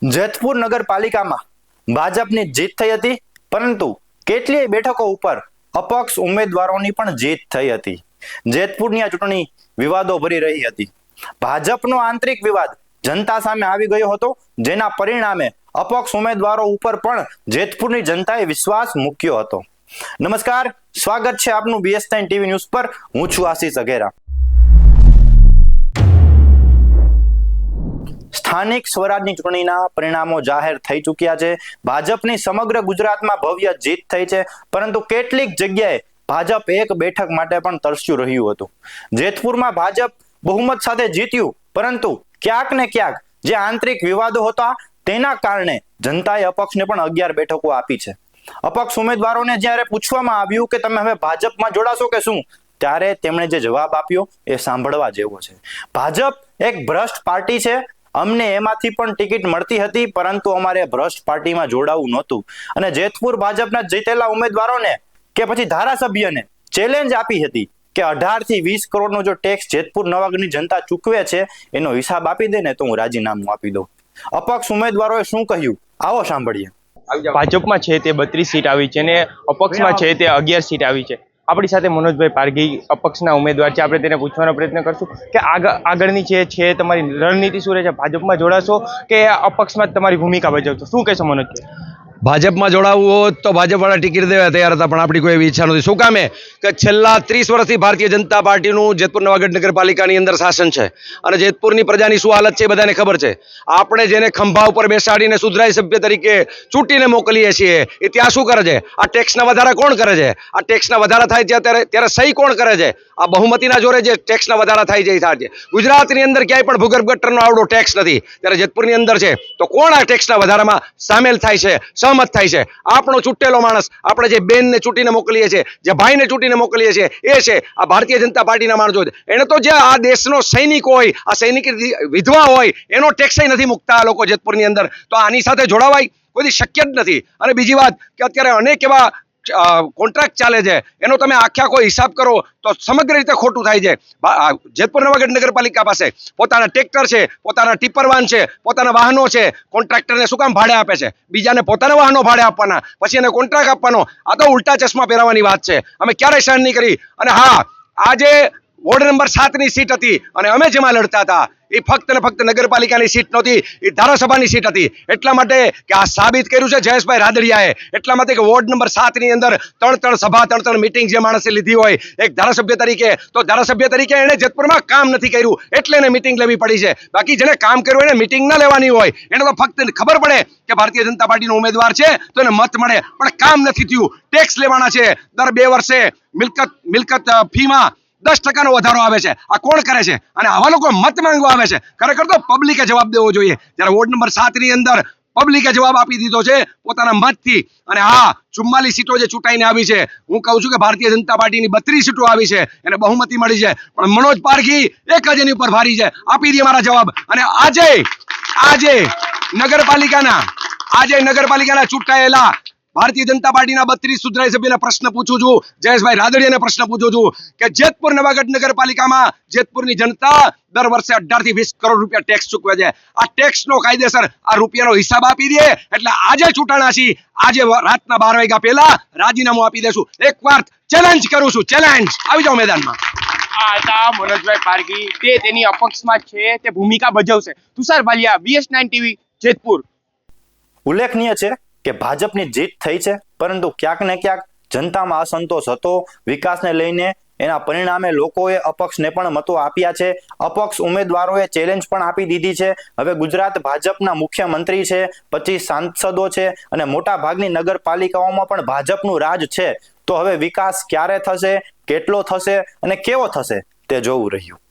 જેતપુર નગરપાલિકામાં ભાજપની જીત થઈ હતી, પરંતુ કેટલીય બેઠકો ઉપર અપક્ષ ઉમેદવારોની પણ જીત થઈ હતી. જેતપુરની આ ચૂંટણી વિવાદો ભરી રહી હતી. ભાજપનો આંતરિક વિવાદ જનતા સામે આવી ગયો હતો, જેના પરિણામે અપક્ષ ઉમેદવારો ઉપર પણ જેતપુરની જનતાએ વિશ્વાસ મૂક્યો હતો. નમસ્કાર, સ્વાગત છે આપનું BS9 TV ન્યૂઝ પર. હું છું આશીષ અઘેરા. સ્થાનિક સ્વરાજની ચૂંટણીના પરિણામો જાહેર થઈ ચૂક્યા છે. ભાજપની સમગ્ર ગુજરાતમાં ભવ્ય જીત થઈ છે, પરંતુ કેટલીક જગ્યાએ ભાજપ એક બેઠક માટે પણ તરસ્યું રહ્યું હતું. જેતપુરમાં ભાજપ બહુમત સાથે જીત્યું, પરંતુ ક્યાંક ને ક્યાંક જે આંતરિક વિવાદો હતા તેના કારણે જનતાએ અપક્ષને પણ 11 બેઠકો આપી છે. અપક્ષ ઉમેદવારોને જ્યારે પૂછવામાં આવ્યું કે તમે હવે ભાજપમાં જોડાશો કે શું, ત્યારે તેમણે જે જવાબ આપ્યો એ સાંભળવા જેવો છે. ભાજપ એક ભ્રષ્ટ પાર્ટી છે. અમને એમાંથી પણ ટિકિટ મળતી હતી, પરંતુ અમારે ભ્રષ્ટ પાર્ટીમાં જોડાવું નહોતું. અને જેતપુર ભાજપના જીતેલા ઉમેદવારોને કે પછી ધારાસભ્યને ચેલેન્જ આપી હતી કે 18 થી 20 કરોડનો જો ટેક્સ જેતપુર નવાગઢની જનતા ચૂકવે છે એનો હિસાબ આપી દે ને તો હું રાજીનામું આપી દઉં. અપક્ષ ઉમેદવારોએ શું કહ્યું, આવો સાંભળીએ. ભાજપમાં છે તે 32 સીટ આવી છે અને અપક્ષમાં છે તે 11 સીટ આવી છે. આપણી સાથે મનોજભાઈ પારઘી અપક્ષના ઉમેદવાર છે. આપણે તેને પૂછવાનો પ્રયત્ન કરશું કે આગળની છે તમારી રણનીતિ શું રહે છે? ભાજપમાં જોડાશો કે અપક્ષમાં જ તમારી ભૂમિકા ભજવશો? શું કહેશો મનોજભાઈ? ભાજપમાં જોડાવવું હોત તો ભાજપવાળા ટિકિટ દેવા તૈયાર હતા, પણ આપણી કોઈ એવી ઈચ્છા નથી. શું કામે કે છેલ્લા 30 વર્ષથી ભારતીય જનતા પાર્ટીનું જેતપુર નવાગઢ નગરપાલિકાની અંદર શાસન છે, અને જેતપુરની પ્રજાની શું હાલત છે એ બધાને ખબર છે. આપણે જેને ખંભા ઉપર બેસાડીને સુધરાઈ સભ્ય તરીકે ચૂંટીને મોકલીએ છીએ એ ત્યાં શું કરે છે? આ ટેક્સના વધારા કોણ કરે છે? આ ટેક્સના વધારા થાય છે ત્યારે સહી કોણ કરે છે? આ બહુમતીના જોરે જે ટેક્સના વધારા થાય છે એ થાય છે. ગુજરાતની અંદર ક્યાંય પણ ભૂગર્ભ ગટરનો આવડો ટેક્સ નથી, ત્યારે જેતપુરની અંદર છે. તો કોણ આ ટેક્સના વધારામાં સામેલ થાય છે, સહમત થાય છે? આપણો ચૂંટેલો માણસ, આપણે જે બેનને ચૂંટીને મોકલીએ છીએ, જે ભાઈને ચૂંટીને મોકલીએ છીએ, એ છે આ ભારતીય જનતા પાર્ટીના માણસો. એને તો જે આ દેશનો સૈનિક હોય, આ સૈનિક વિધવા હોય, એનો ટેક્સ નથી મૂકતા આ લોકો જેતપુરની અંદર. તો આની સાથે જોડાવાય કોઈ શક્ય જ નથી. અને બીજી વાત કે અત્યારે અનેક એવા કોન્ટ્રાક્ટ ચાલે છે, એનો તમે આખા કોઈ હિસાબ કરો તો સમગ્ર રીતે ખોટું થાય છે. જેતપુર નવાગઢ નગરપાલિકા પાસે પોતાના ટ્રેક્ટર છે, પોતાના ટીપર વાન છે, પોતાના વાહનો છે. કોન્ટ્રાક્ટરને શું કામ ભાડે આપે છે? બીજાને પોતાના વાહનો ભાડે આપવાના, પછી એને કોન્ટ્રાક્ટ આપવાનો. આ તો ઉલટા ચશ્મા પહેરાવાની વાત છે. અમે ક્યારેય સહન નહીં કરી. અને હા, આજે વોર્ડ નંબર 7ની સીટ હતી અને અમે જેમાં લડતા હતા એ ફક્ત ને ફક્ત નગરપાલિકાની સીટ નહોતી, એ ધારાસભાની સીટ હતી. એટલા માટે કે આ સાબિત કર્યું છે જયેશભાઈ રાદડિયાએ. એટલા માટે કે વોર્ડ નંબર 7ની અંદર 3 સભા 3 મીટિંગ જે માણસે લીધી હોય એક ધારાસભ્ય તરીકે, તો ધારાસભ્ય તરીકે એને જેતપુરમાં કામ નથી કર્યું એટલે એને મીટિંગ લેવી પડી છે. બાકી જેને કામ કર્યું એને મીટિંગ ના લેવાની હોય. એને તો ફક્ત ખબર પડે કે ભારતીય જનતા પાર્ટીનો ઉમેદવાર છે તો એને મત મળે, પણ કામ નથી થયું. ટેક્સ લેવાના છે. દર 2 વર્ષે મિલકત ફીમાં 10% વધારો આવે છે. આ કોણ કરે છે? અને આવા લોકો મત માંગવા આવે છે. ખરેખર તો પબ્લિકે જવાબ દેવો જોઈએ. જ્યારે વોર્ડ નંબર 7ની અંદર પબ્લિકે જવાબ આપી દીધો છે પોતાના મતથી. અને હા, 44 સીટો જે ચૂંટાઈને આવી છે, હું કહું છું કે ભારતીય જનતા પાર્ટીની 32 સીટો આવી છે, એને બહુમતી મળી છે. પણ મનોજ પારઘી એક જ એની ઉપર ભારી છે. આપી દે મારા જવાબ. અને આજે નગરપાલિકાના ચૂંટાયેલા ભારતીય જનતા પાર્ટીના 32 સુધરાઈ સભ્યને પ્રશ્ન પૂછું છું, જયેશભાઈ રાદડિયાને પ્રશ્ન પૂછું છું કે જેતપુર નવાગઢ નગરપાલિકામાં જેતપુરની જનતા દર વર્ષે 18 થી 20 કરોડ રૂપિયા ટેક્સ ચૂકવે છે. આ ટેક્સનો કાયદેસર આ રૂપિયાનો હિસાબ આપી દે એટલે આજે ચૂંટાણા છીએ, આજે રાતના 12 વાગ્યા પહેલા રાજીનામું આપી દેશું. એકવાર ચેલેન્જ કરું છું, ચેલેન્જ. આવી જાઓ મેદાનમાં. આ હતા મનોજભાઈ પારઘી. તે તેની અપક્ષમાં છે, તે ભૂમિકા ભજવશે. Tushar Bhalia, BS9 TV, Jetpur. ઉલ્લેખનીય છે કે ભાજપની જીત થઈ છે, પરંતુ ક્યાંક ને ક્યાંક જનતામાં અસંતોષ હતો વિકાસને લઈને. એના પરિણામે લોકોએ અપક્ષને પણ મતો આપ્યા છે. અપક્ષ ઉમેદવારોએ ચેલેન્જ પણ આપી દીધી છે. હવે ગુજરાત ભાજપના મુખ્યમંત્રી છે, 25 સાંસદો છે, અને મોટા ભાગની નગરપાલિકાઓમાં પણ ભાજપનું રાજ છે. તો હવે વિકાસ ક્યારે થશે, કેટલો થશે અને કેવો થશે તે જોવું રહ્યું.